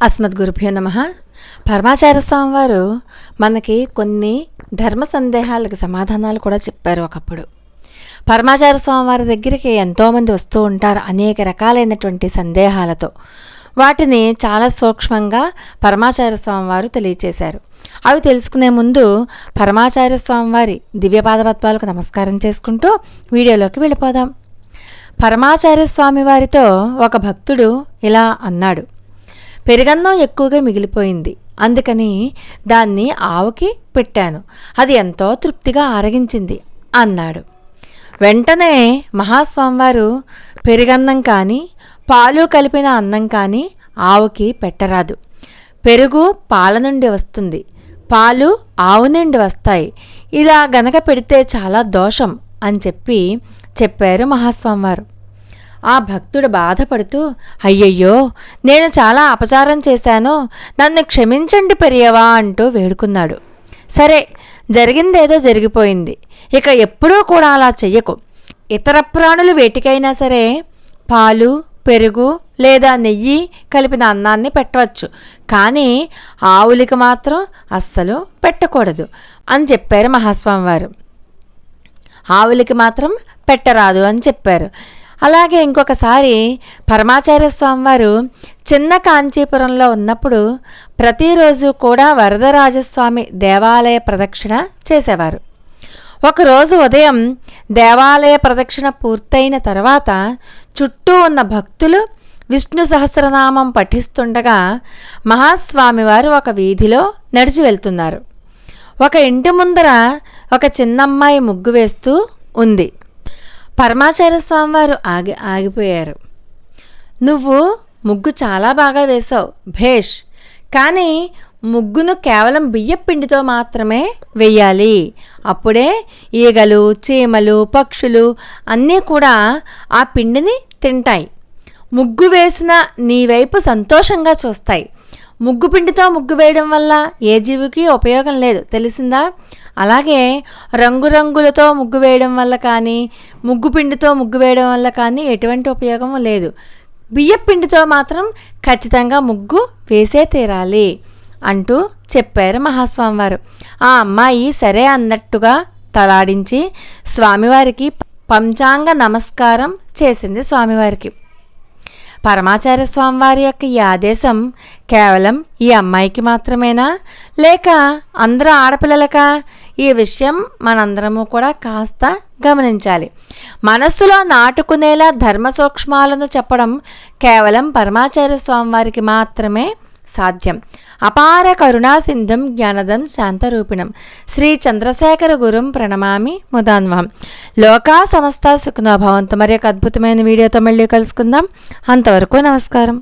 అస్మద్గురుభ్యో నమః. పరమాచార్య స్వామి వారు మనకి కొన్ని ధర్మ సందేహాలకు సమాధానాలు కూడా చెప్పారు. ఒకప్పుడు పరమాచార్య స్వామి వారి దగ్గరికి ఎంతోమంది వస్తూ ఉంటారు అనేక రకాలైనటువంటి సందేహాలతో. వాటిని చాలా సూక్ష్మంగా పరమాచార్య స్వామి వారు తెలియచేశారు. అవి తెలుసుకునే ముందు పరమాచార్య స్వామి వారి దివ్యపాదపద్మాలకు నమస్కారం చేసుకుంటూ వీడియోలోకి వెళ్ళిపోదాం. పరమాచార్య స్వామి వారితో ఒక భక్తుడు ఇలా అన్నాడు, పెరుగన్నం ఎక్కువగా మిగిలిపోయింది, అందుకని దాన్ని ఆవుకి పెట్టాను, అది ఎంతో తృప్తిగా ఆరగించింది అన్నాడు. వెంటనే మహాస్వామివారు, పెరుగన్నం కానీ పాలు కలిపిన అన్నం కానీ ఆవుకి పెట్టరాదు. పెరుగు పాల నుండి వస్తుంది, పాలు ఆవు నుండి వస్తాయి, ఇలా గనక పెడితే చాలా దోషం అని చెప్పారు మహాస్వామివారు. ఆ భక్తుడు బాధపడుతూ, అయ్యయ్యో నేను చాలా అపచారం చేశాను, నన్ను క్షమించండి పెరియవా అంటూ వేడుకున్నాడు. సరే, జరిగిందేదో జరిగిపోయింది, ఇక ఎప్పుడూ కూడా అలా చెయ్యకు. ఇతర ప్రాణులు వేటికైనా సరే పాలు పెరుగు లేదా నెయ్యి కలిపిన అన్నాన్ని పెట్టవచ్చు, కానీ ఆవులకి మాత్రం అస్సలు పెట్టకూడదు అని చెప్పారు మహాస్వామివారు. ఆవులకి మాత్రం పెట్టరాదు అని చెప్పారు. అలాగే ఇంకొకసారి పరమాచార్య స్వామివారు చిన్న కాంచీపురంలో ఉన్నప్పుడు ప్రతిరోజు కూడా వరదరాజస్వామి దేవాలయ ప్రదక్షిణ చేసేవారు. ఒకరోజు ఉదయం దేవాలయ ప్రదక్షిణ పూర్తయిన తర్వాత చుట్టూ ఉన్న భక్తులు విష్ణు సహస్రనామం పఠిస్తుండగా మహాస్వామివారు ఒక వీధిలో నడిచి వెళ్తున్నారు. ఒక ఇంటి ముందర ఒక చిన్నమ్మాయి ముగ్గు వేస్తూ ఉంది. పరమాచార్య స్వామివారు ఆగిపోయారు. నువ్వు ముగ్గు చాలా బాగా వేశావు, భేష్, కానీ ముగ్గును కేవలం బియ్యం పిండితో మాత్రమే వెయ్యాలి, అప్పుడే ఈగలు చీమలు పక్షులు అన్నీ కూడా ఆ పిండిని తింటాయి, ముగ్గు వేసిన నీ వైపు సంతోషంగా చూస్తాయి. ముగ్గు పిండితో ముగ్గు వేయడం వల్ల ఏ జీవికి ఉపయోగం లేదు, తెలిసిందా? అలాగే రంగురంగులతో ముగ్గు వేయడం వల్ల కానీ ముగ్గు పిండితో ముగ్గు వేయడం వల్ల కానీ ఎటువంటి ఉపయోగము లేదు. బియ్యం పిండితో మాత్రం ఖచ్చితంగా ముగ్గు వేసే తీరాలి అంటూ చెప్పారు మహాస్వామివారు. ఆ అమ్మాయి సరే అన్నట్టుగా తలాడించి స్వామివారికి పంచాంగ నమస్కారం చేసింది. స్వామివారికి పరమాచార్య స్వామివారి యొక్క ఈ ఆదేశం కేవలం ఈ అమ్మాయికి మాత్రమేనా, లేక అందరూ ఆడపిల్లలకా? ఈ విషయం మనందరము కూడా కాస్త గమనించాలి. మనస్సులో నాటుకునేలా ధర్మ సూక్ష్మాలను చెప్పడం కేవలం పరమాచార్య స్వామివారికి మాత్రమే సాధ్యం. అపార కరుణా సింధుం జ్ఞానదం శాంతరూపిణం శ్రీ చంద్రశేఖర గురుం ప్రణమామి ముదాన్వహం. లోకా సమస్త సుఖనో భవంతు. మరి ఒక అద్భుతమైన వీడియోతో మళ్ళీ కలుసుకుందాం. అంతవరకు నమస్కారం.